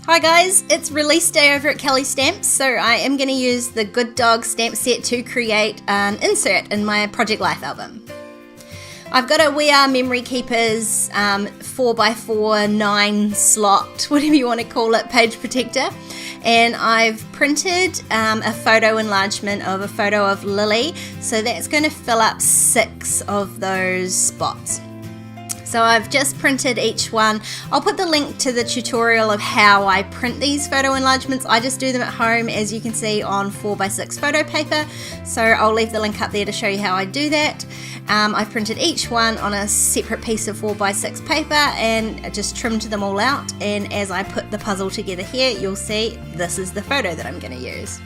Hi guys, it's release day over at Kelly Stamps, so I am going to use the Good Dog stamp set to create an insert in my Project Life album. I've got a We Are Memory Keepers 4x4 9 slot, whatever you want to call it, page protector, and I've printed a photo enlargement of a photo of Lily, so that's going to fill up 6 of those spots. So I've just printed each one. I'll put the link to the tutorial of how I print these photo enlargements. I just do them at home, as you can see, on 4x6 photo paper. So I'll leave the link up there to show you how I do that. I've printed each one on a separate piece of 4x6 paper and just trimmed them all out. And as I put the puzzle together here, you'll see this is the photo that I'm going to use.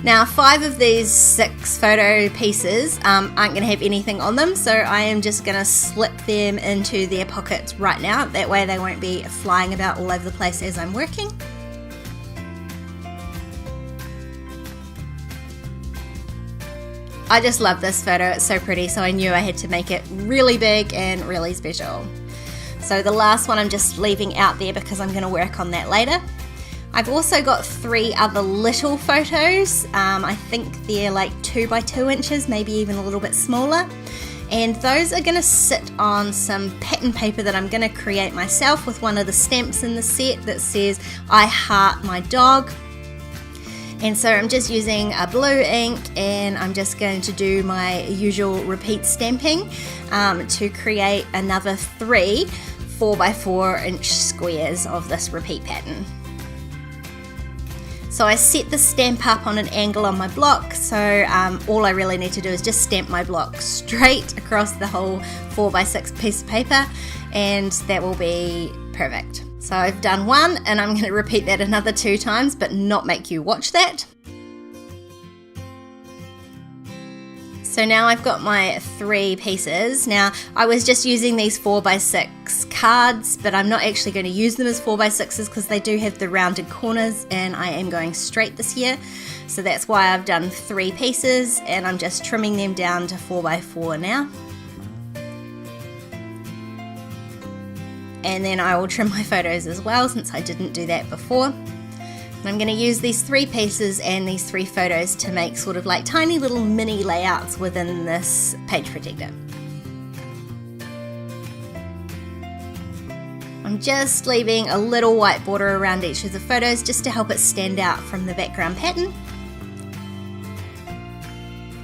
Now 5 of these 6 photo pieces aren't going to have anything on them, so I am just going to slip them into their pockets right now. That way they won't be flying about all over the place as I'm working. I just love this photo, it's so pretty, so I knew I had to make it really big and really special. So the last one I'm just leaving out there because I'm going to work on that later. I've also got 3 other little photos. I think they're like 2 by 2 inches, maybe even a little bit smaller. And those are going to sit on some pattern paper that I'm going to create myself with one of the stamps in the set that says, "I heart my dog." And so I'm just using a blue ink and I'm just going to do my usual repeat stamping to create another 3 4x4 inch squares of this repeat pattern. So I set the stamp up on an angle on my block, so all I really need to do is just stamp my block straight across the whole 4x6 piece of paper, and that will be perfect. So I've done one, and I'm going to repeat that another 2 times, but not make you watch that. So now I've got my 3 pieces. Now I was just using these 4x6 cards, but I'm not actually going to use them as 4x6s because they do have the rounded corners and I am going straight this year. So that's why I've done 3 pieces and I'm just trimming them down to 4x4 now. And then I will trim my photos as well since I didn't do that before. And I'm going to use these 3 pieces and these 3 photos to make sort of like tiny little mini layouts within this page protector. I'm just leaving a little white border around each of the photos just to help it stand out from the background pattern.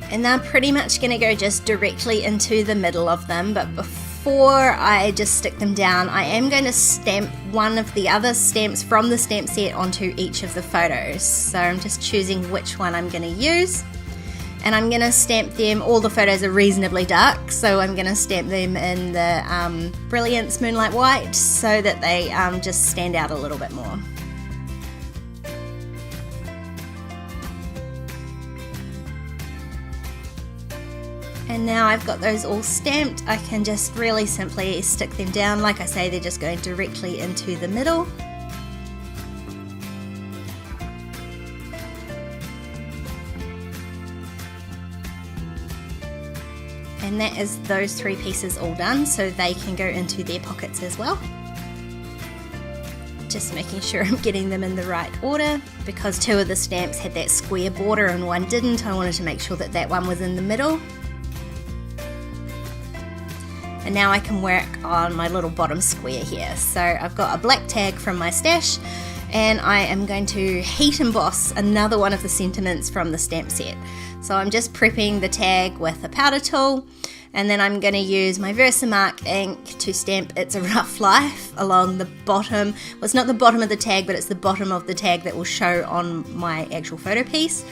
And they're pretty much going to go just directly into the middle of them, but before I just stick them down, I am going to stamp one of the other stamps from the stamp set onto each of the photos. So I'm just choosing which one I'm going to use. And I'm going to stamp them, all the photos are reasonably dark, so I'm going to stamp them in the Brilliance Moonlight White so that they just stand out a little bit more. And now I've got those all stamped, I can just really simply stick them down. Like I say, they're just going directly into the middle. And that is those 3 pieces all done, so they can go into their pockets as well. Just making sure I'm getting them in the right order. Because 2 of the stamps had that square border and one didn't, I wanted to make sure that that one was in the middle. And now I can work on my little bottom square here. So I've got a black tag from my stash and I am going to heat emboss another one of the sentiments from the stamp set. So I'm just prepping the tag with a powder tool and then I'm going to use my Versamark ink to stamp It's a Rough Life along the bottom. Well, it's not the bottom of the tag, but it's the bottom of the tag that will show on my actual photo piece.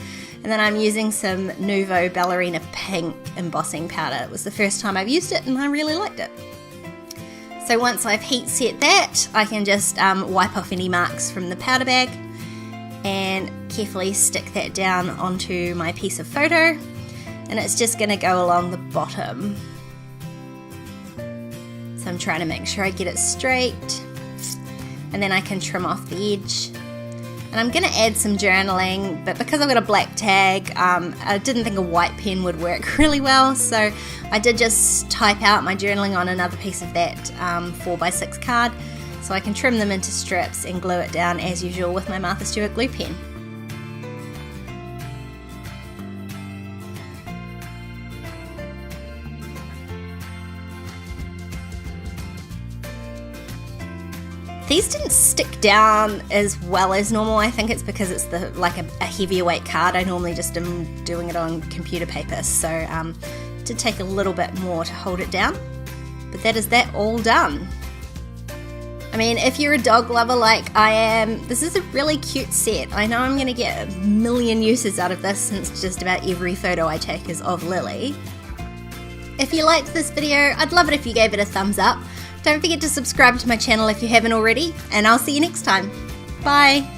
And then I'm using some Nuvo Ballerina Pink embossing powder. It was the first time I've used it and I really liked it. So once I've heat set that, I can just wipe off any marks from the powder bag and carefully stick that down onto my piece of photo. And it's just going to go along the bottom. So I'm trying to make sure I get it straight. And then I can trim off the edge. And I'm going to add some journaling, but because I've got a black tag, I didn't think a white pen would work really well, so I did just type out my journaling on another piece of that 4x6 card. so I can trim them into strips and glue it down as usual with my Martha Stewart glue pen. These didn't stick down as well as normal. I think it's because it's like a heavier weight card. I normally just am doing it on computer paper, so it did take a little bit more to hold it down. But that is that all done. I mean, if you're a dog lover like I am, this is a really cute set. I know I'm going to get a million uses out of this since just about every photo I take is of Lily. If you liked this video, I'd love it if you gave it a thumbs up. Don't forget to subscribe to my channel if you haven't already, and I'll see you next time. Bye!